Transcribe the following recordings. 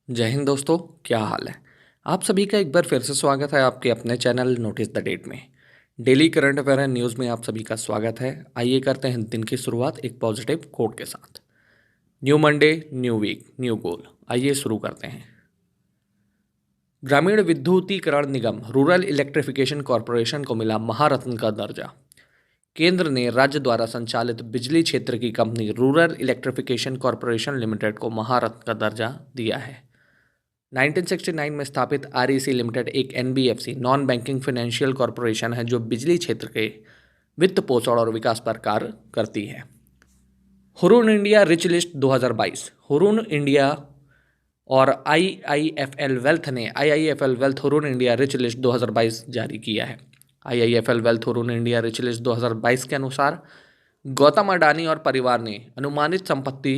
जय हिंद दोस्तों। क्या हाल है? आप सभी का एक बार फिर से स्वागत है आपके अपने चैनल नोटिस द डेट में। Daily current affair and news में आप सभी का स्वागत है। आइए करते हैं दिन की शुरुआत एक पॉजिटिव कोट के साथ। New Monday, new week, new goal. आइए शुरू करते हैं। ग्रामीण विद्युतीकरण निगम रूरल इलेक्ट्रिफिकेशन कॉरपोरेशन को मिला महारत्न का दर्जा। केंद्र ने राज्य द्वारा संचालित बिजली क्षेत्र की company rural electrification corporation limited को महारत्न का दर्जा दिया है। 1969 में स्थापित आरईसी लिमिटेड एक NBFC non banking financial corporation है जो बिजली क्षेत्र के वित्त पोषण और विकास पर कार्य करती है। Hurun India rich list 2022। Hurun India और आईआईएफएल वेल्थ ने IIFL wealth Hurun India rich list 2022 जारी किया है। IIFL wealth Hurun India rich list 2022 के अनुसार गौतम अडानी और परिवार ने अनुमानित संपत्ति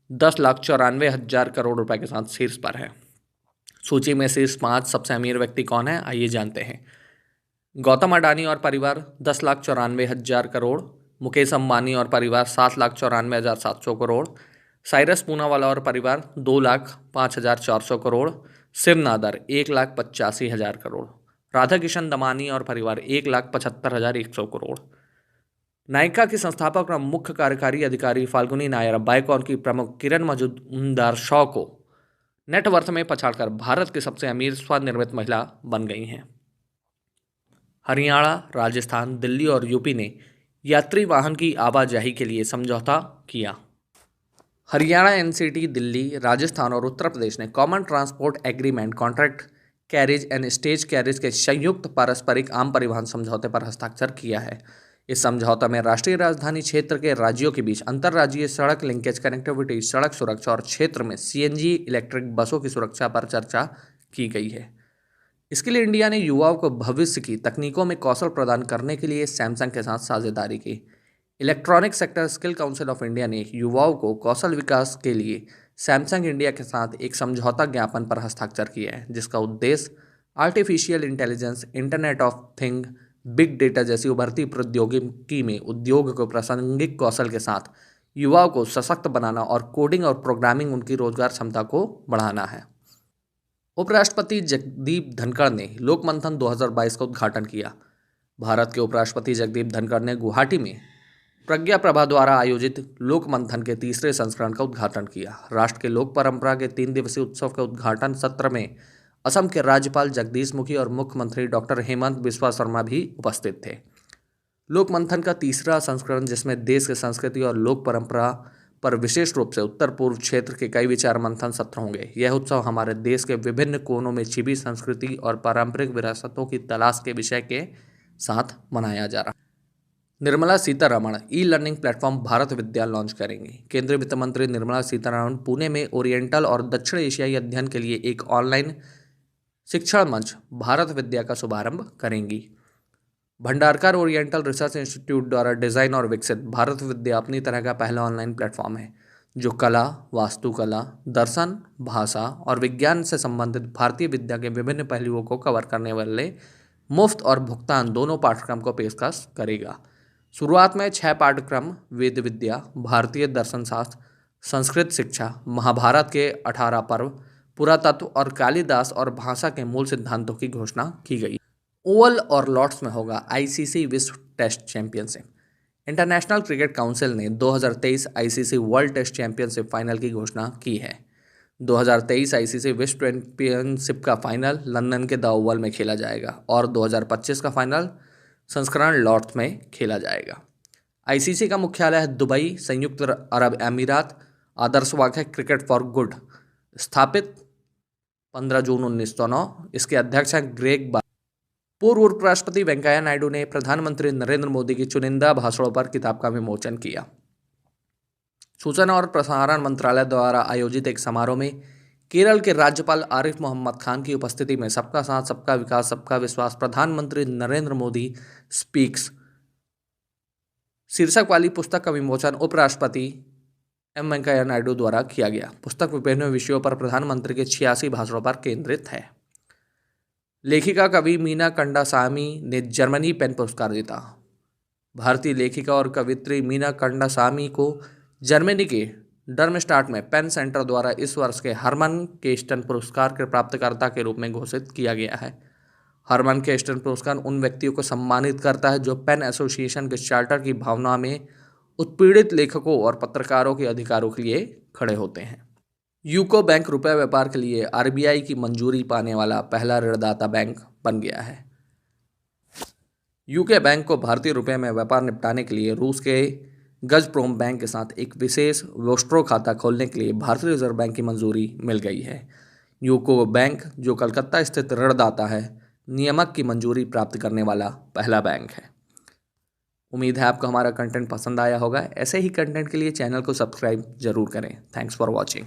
10,94,000 करोड़ रुपए के साथ शीर्ष पर है। सूची में शीर्ष 5 सबसे अमीर व्यक्ति कौन है, आइए जानते हैं। गौतम अडानी और परिवार 10,94,000 करोड़, मुकेश अंबानी और परिवार 7,94,700 करोड़, साइरस पूनावाला और परिवार 2,05,400 करोड़, शिव नादर 1,85,000 करोड़, राधा किशन दमानी और परिवार 1,75,100 करोड़। नायका की संस्थापक और मुख्य कार्यकारी अधिकारी फाल्गुनी नायर बायोकॉन की प्रमुख किरण मजूमदार शॉ को नेटवर्थ में पछाड़कर भारत की सबसे अमीर स्वनिर्मित महिला बन गई हैं। हरियाणा, राजस्थान, दिल्ली और यूपी ने यात्री वाहन की आवाजाही के लिए समझौता किया। हरियाणा, एनसीटी, दिल्ली, राजस्थान और उत्तर प्रदेश ने common transport agreement contract carriage and stage carriage के संयुक्त पारस्परिक आम परिवहन समझौते पर हस्ताक्षर किया है। इस समझौता में राष्ट्रीय राजधानी क्षेत्र के राज्यों के बीच अंतर्राज्यीय सड़क लिंकेज कनेक्टिविटी, सड़क सुरक्षा और क्षेत्र में सीएनजी इलेक्ट्रिक बसों की सुरक्षा पर चर्चा की गई है। इसके लिए इंडिया ने युवाओं को भविष्य की तकनीकों में कौशल प्रदान करने के लिए सैमसंग के साथ साझेदारी की। Electronic sector skill council of India ने युवाओं को कौशल विकास के लिए सैमसंग इंडिया के साथ एक समझौता ज्ञापन पर हस्ताक्षर किया है, जिसका उद्देश्य artificial intelligence, internet of thing, big data जैसी उभरती प्रौद्योगिकी में उद्योग को प्रासंगिक कौशल के साथ युवाओं को सशक्त बनाना और कोडिंग और प्रोग्रामिंग उनकी रोजगार क्षमता को बढ़ाना है। उपराष्ट्रपति जगदीप धनखड़ ने लोक मंथन 2022 का उद्घाटन किया। भारत के उपराष्ट्रपति जगदीप धनखड़ ने गुवाहाटी में प्रज्ञा प्रभा द्वारा आयोजित लोक मंथन के तीसरे संस्करण का उद्घाटन किया। राष्ट्र के लोक परंपरा के 3 दिवसीय उत्सव के उद्घाटन सत्र में असम के राज्यपाल जगदीश मुखी और मुख्यमंत्री डॉक्टर हेमंत बिस्वा शर्मा भी उपस्थित थे। लोक मंथन का तीसरा संस्करण, जिसमें देश की संस्कृति और लोक परंपरा पर विशेष रूप से उत्तर पूर्व क्षेत्र के कई विचार मंथन सत्र होंगे। यह उत्सव हमारे देश के विभिन्न कोनों में छिपी संस्कृति और पारंपरिक विरासतों की तलाश के विषय के साथ मनाया जा रहा है। Nirmala Sitharaman e learning platform Bharat Vidya launch करेंगी। केंद्रीय वित्त मंत्री निर्मला सीतारमण पुणे में ओरिएंटल और दक्षिण एशियाई अध्ययन के लिए एक ऑनलाइन शिक्षण मंच भारत विद्या का शुभारंभ करेंगी। भंडारकर ओरिएंटल रिसर्च इंस्टीट्यूट द्वारा डिजाइन और विकसित भारत विद्या अपनी तरह का पहला ऑनलाइन प्लेटफॉर्म है, जो कला, वास्तुकला, दर्शन, भाषा और विज्ञान से संबंधित भारतीय विद्या के विभिन्न पहलुओं को कवर करने वाले मुफ्त और भुगतान दोनों पाठ्यक्रम को पेशकश करेगा। शुरुआत में 6 पाठ्यक्रम वेद विद्या, भारतीय दर्शन शास्त्र, संस्कृत शिक्षा, महाभारत के 18 पर्व, पुरातत्व और कालिदास और भाषा के मूल सिद्धांतों की घोषणा की गई। ओवल और लॉर्ड्स में होगा आईसीसी विश्व test championship. International cricket council ने 2023 ICC world test championship final की घोषणा की है। 2023 आईसीसी विश्व चैंपियनशिप का फाइनल लंदन के द ओवल में खेला जाएगा और 2025 का फाइनल संस्करण लॉर्ड्स में खेला जाएगा। आईसीसी का मुख्यालय है दुबई, संयुक्त अरब अमीरात। आदर्श वाक्य क्रिकेट फॉर गुड, स्थापित 15 जून 1909। इसके अध्यक्ष हैं ग्रेग बार। पूर्व उपराष्ट्रपति वेंकैया नायडू ने प्रधानमंत्री नरेंद्र मोदी की चुनिंदा भाषणों पर किताब का विमोचन किया। सूचना और प्रसारण मंत्रालय द्वारा आयोजित एक समारोह में केरल के राज्यपाल आरिफ मोहम्मद खान की उपस्थिति में सबका साथ, सबका विकास, सबका विश्वास, प्रधानमंत्री नरेंद्र मोदी स्पीक्स शीर्षक वाली पुस्तक का विमोचन उपराष्ट्रपति एम वेंकैया नायडू द्वारा किया गया। पुस्तक विभिन्न विषयों पर प्रधानमंत्री के 86 भाषणों पर केंद्रित है। लेखिका कवि मीना कंडासामी ने जर्मनी पेन पुरस्कार जीता। भारतीय लेखिका और कवित्री मीना कंडासामी को जर्मनी के डर्मस्टाट में पेन सेंटर द्वारा इस वर्ष के हरमन केस्टन पुरस्कार के प्राप्तकर्ता के रूप में घोषित किया गया है। हरमन केस्टन पुरस्कार उन व्यक्तियों को सम्मानित करता है जो पेन एसोसिएशन के चार्टर की भावना में उत्पीड़ित लेखकों और पत्रकारों के अधिकारों के लिए खड़े होते हैं। यूको बैंक रुपए व्यापार के लिए आरबीआई की मंजूरी पाने वाला पहला ऋणदाता बैंक बन गया है। यूके बैंक को भारतीय रुपए में व्यापार निपटाने के लिए रूस के गजप्रोम बैंक के साथ एक विशेष वोस्ट्रो खाता खोलने के लिए भारतीय रिजर्व बैंक की मंजूरी मिल गई है। यूको बैंक, जो कलकत्ता स्थित ऋणदाता है, नियामक की मंजूरी प्राप्त करने वाला पहला बैंक है। उम्मीद है आपको हमारा कंटेंट पसंद आया होगा। ऐसे ही कंटेंट के लिए चैनल को सब्सक्राइब जरूर करें। Thanks for watching.